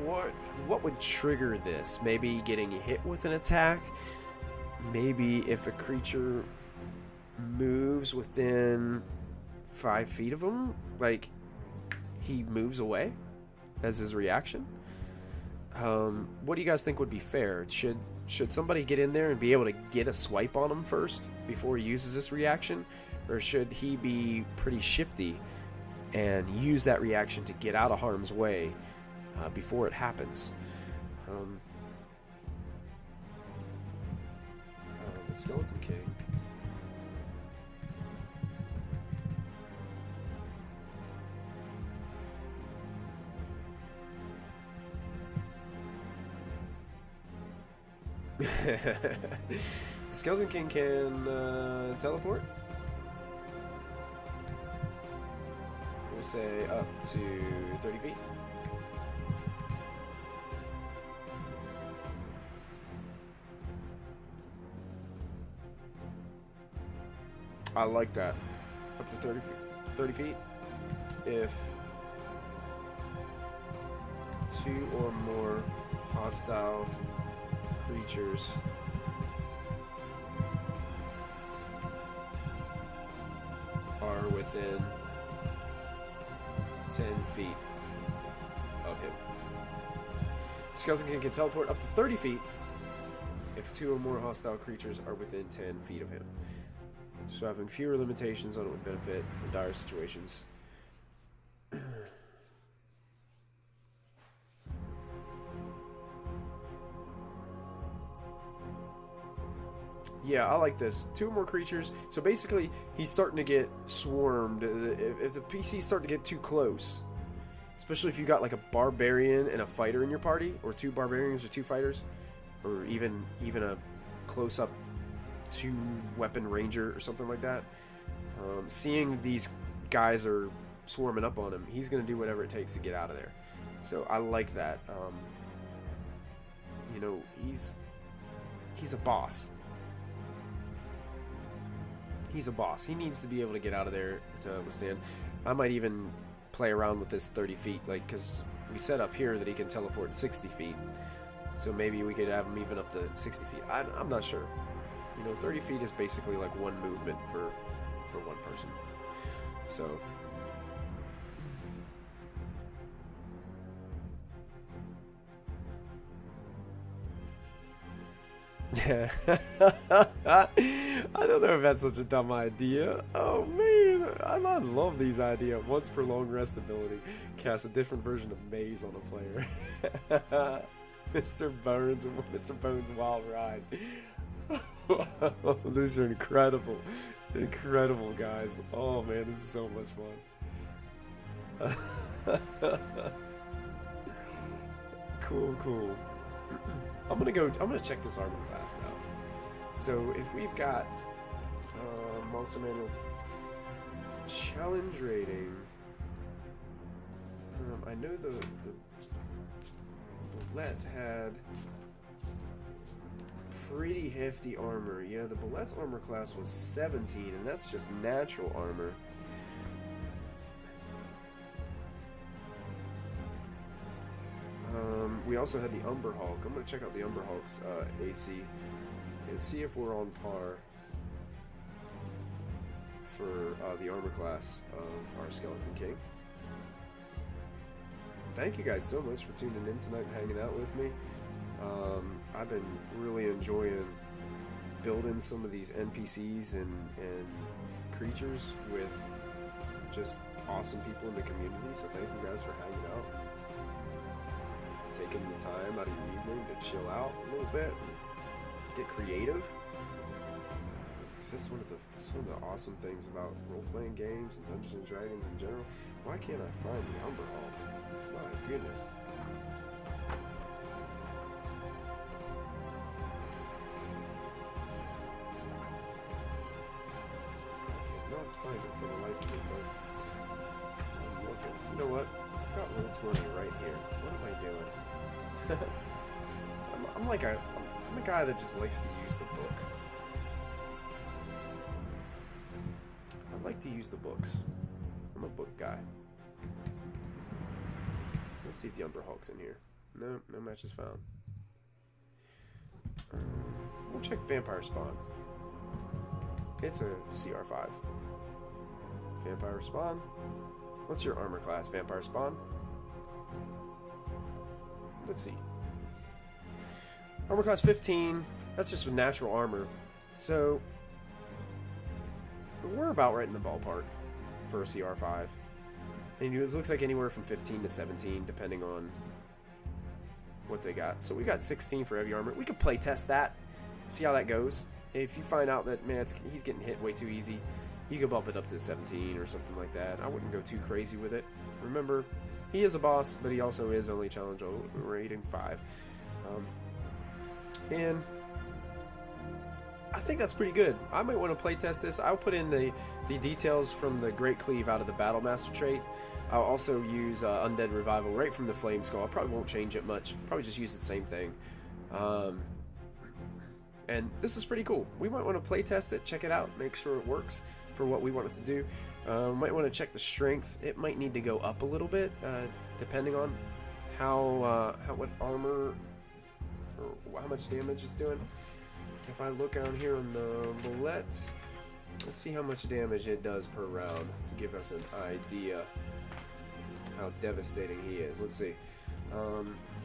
what would trigger this? Maybe getting hit with an attack. Maybe if a creature moves within 5 feet of him, like he moves away as his reaction. What do you guys think would be fair? Should somebody get in there and be able to get a swipe on him first before he uses this reaction? Or should he be pretty shifty and use that reaction to get out of harm's way before it happens? The Skeleton King. The Skeleton King can teleport. We'll say up to 30 feet. I like that. Up to 30 feet. If 2 or more hostile creatures are within 10 feet of him. Skeleton King can teleport up to 30 feet if 2 or more hostile creatures are within 10 feet of him. So having fewer limitations on it would benefit in dire situations. Yeah, I like this. 2 or more creatures. So basically, he's starting to get swarmed. If the PC's starting to get too close, especially if you got like a barbarian and a fighter in your party, or 2 barbarians or 2 fighters, or even a close-up 2-weapon ranger or something like that. Seeing these guys are swarming up on him, he's going to do whatever it takes to get out of there. So I like that. You know, he's a boss. He's a boss. He needs to be able to get out of there to withstand. I might even play around with this 30 feet, like, because we set up here that he can teleport 60 feet. So maybe we could have him even up to 60 feet. I'm not sure. You know, 30 feet is basically like 1 movement for 1 person. So I don't know if that's such a dumb idea. Oh man, I love these ideas. Once per long rest ability, cast a different version of Maze on a player. Mr. Bones Wild Ride. These are incredible guys. Oh man, this is so much fun. Cool. I'm gonna check this armor class now. So if we've got Monster Manual challenge rating, I know the Bullet had pretty hefty armor. Yeah, the Bullet's armor class was 17, and that's just natural armor. We also had the Umber Hulk. I'm going to check out the Umber Hulk's AC and see if we're on par for the armor class of our Skeleton King. Thank you guys so much for tuning in tonight and hanging out with me. I've been really enjoying building some of these NPCs and creatures with just awesome people in the community, so thank you guys for hanging out. Taking the time out of your evening to chill out a little bit and get creative. That's one of the awesome things about role-playing games and Dungeons and Dragons in general. Why can't I find the Umber Hulk? My goodness. I cannot find it for the life of me, folks. I'm looking. know what? I've got Roll20 right here. What am I doing? I'm a guy that just likes to use the book. I like to use the books. I'm a book guy. Let's see if the Umberhulk's in here. No, no matches found. We'll check Vampire Spawn. It's a CR5. Vampire Spawn. What's your armor class, Vampire Spawn? Let's see. Armor class 15. That's just with natural armor. So, we're about right in the ballpark for a CR5. And it looks like anywhere from 15 to 17, depending on what they got. So we got 16 for heavy armor. We could play test that, see how that goes. If you find out that, man, he's getting hit way too easy, you could bump it up to 17 or something like that. I wouldn't go too crazy with it. Remember, he is a boss, but he also is only challenge rating 5. And I think that's pretty good. I might want to play test this. I'll put in the details from the Great Cleave out of the Battle Master trait. I'll also use Undead Revival right from the Flame Skull. I probably won't change it much. Probably just use the same thing. And this is pretty cool. We might want to play test it, check it out, make sure it works for what we want it to do. Might want to check the strength. It might need to go up a little bit, depending on what armor or how much damage it's doing. If I look down here on the bullet, let's see how much damage it does per round to give us an idea how devastating he is. Let's see.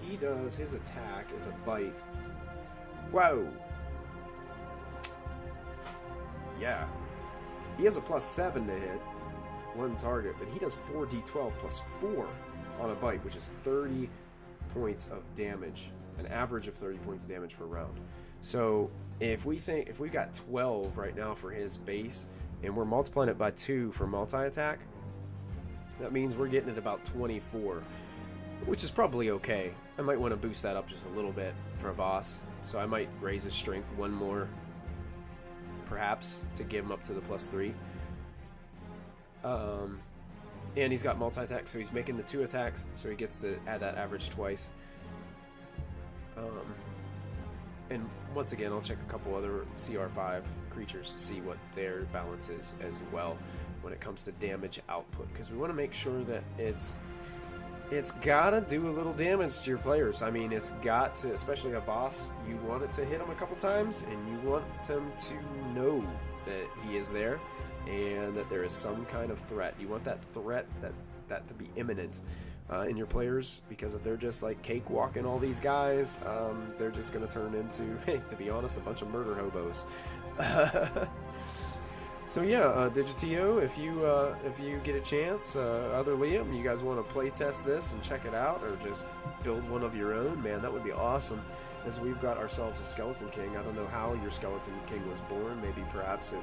He does, his attack is a bite. Whoa! Yeah. He has a +7 to hit one target, but he does 4d12 plus 4 on a bite, which is 30 points of damage. An average of 30 points of damage per round. So if we got 12 right now for his base, and we're multiplying it by 2 for multi-attack, that means we're getting at about 24, which is probably okay. I might want to boost that up just a little bit for a boss, so I might raise his strength one more, perhaps, to give him up to the +3. And he's got multi-attack, so he's making the 2 attacks, so he gets to add that average twice. And once again, I'll check a couple other CR5 creatures to see what their balance is as well when it comes to damage output, because we want to make sure that it's gotta do a little damage to your players. I mean, it's got to, especially a boss, you want it to hit him a couple times, and you want them to know that he is there and that there is some kind of threat. You want that threat, that to be imminent in your players, because if they're just like cakewalking all these guys, they're just going to turn into, hey, to be honest, a bunch of murder hobos. So yeah, Digitio, if you get a chance, other Liam, you guys want to play test this and check it out, or just build one of your own, man, that would be awesome. As we've got ourselves a Skeleton King. I don't know how your Skeleton King was born. Maybe perhaps it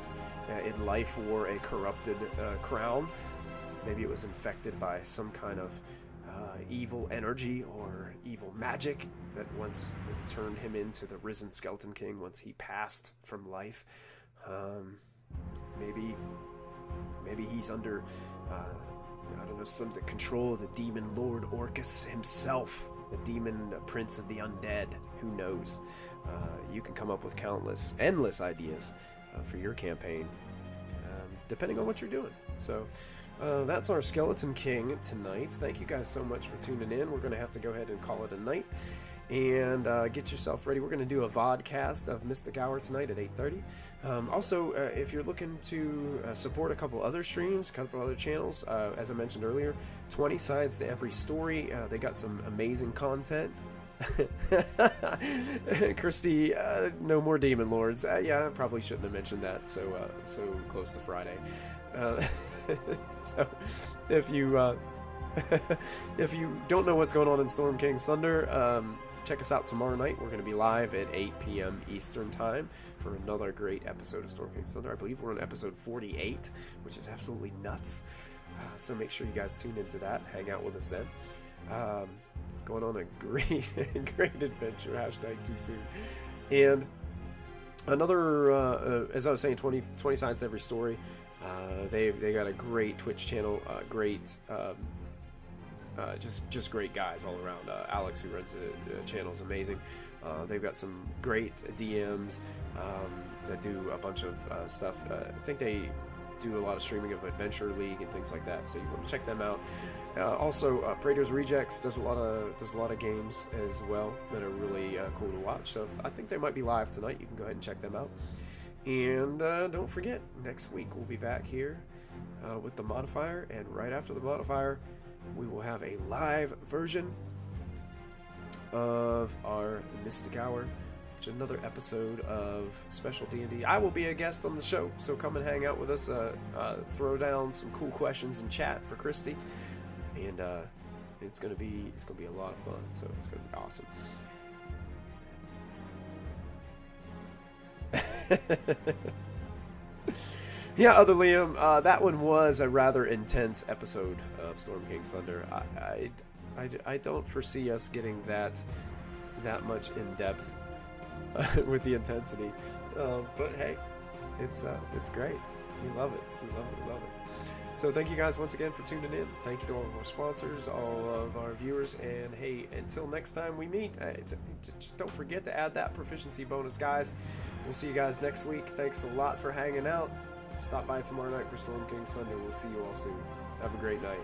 in life wore a corrupted crown. Maybe it was infected by some kind of evil energy or evil magic that once turned him into the risen Skeleton King once he passed from life. Maybe he's under I don't know, the control of the demon Lord Orcus himself, the demon prince of the undead. Who knows? You can come up with endless ideas for your campaign, depending on what you're doing. So that's our Skeleton King tonight. Thank you guys so much for tuning in. We're going to have to go ahead and call it a night. And get yourself ready. We're going to do a vodcast of Mystic Hour tonight at 8:30. Also, if you're looking to support a couple other streams, a couple other channels, as I mentioned earlier, 20 sides to every story. They got some amazing content. Christy, no more Demon Lords. Yeah, I probably shouldn't have mentioned that so close to Friday. So if you if you don't know what's going on in Storm King's Thunder, check us out tomorrow night. We're going to be live at 8 p.m. Eastern Time for another great episode of Storm King's Thunder. I believe we're on episode 48, which is absolutely nuts. So make sure you guys tune into that. Hang out with us then. Going on a great adventure. Hashtag too soon. And another, as I was saying, 20 sides to every story. They got a great Twitch channel, great just great guys all around. Alex, who runs the channel, is amazing. They've got some great DMs that do a bunch of stuff. I think they do a lot of streaming of Adventure League and things like that, so you want to check them out. Also, Praetor's Rejects does a lot of games as well that are really cool to watch. So I think they might be live tonight. You can go ahead and check them out. And don't forget, next week we'll be back here with the Modifier, and right after the Modifier, we will have a live version of our Mystic Hour, which is another episode of Special D&D. I will be a guest on the show, so come and hang out with us. Throw down some cool questions in chat for Christy, and it's gonna be a lot of fun. So it's gonna be awesome. Yeah, other Liam, that one was a rather intense episode of Storm King's Thunder. I don't foresee us getting that much in depth with the intensity, but hey, it's great. We love it. We love it. So thank you guys once again for tuning in. Thank you to all of our sponsors, all of our viewers, and hey, until next time we meet, just don't forget to add that proficiency bonus, guys. We'll see you guys next week. Thanks a lot for hanging out. Stop by tomorrow night for Storm King's Thunder. We'll see you all soon. Have a great night.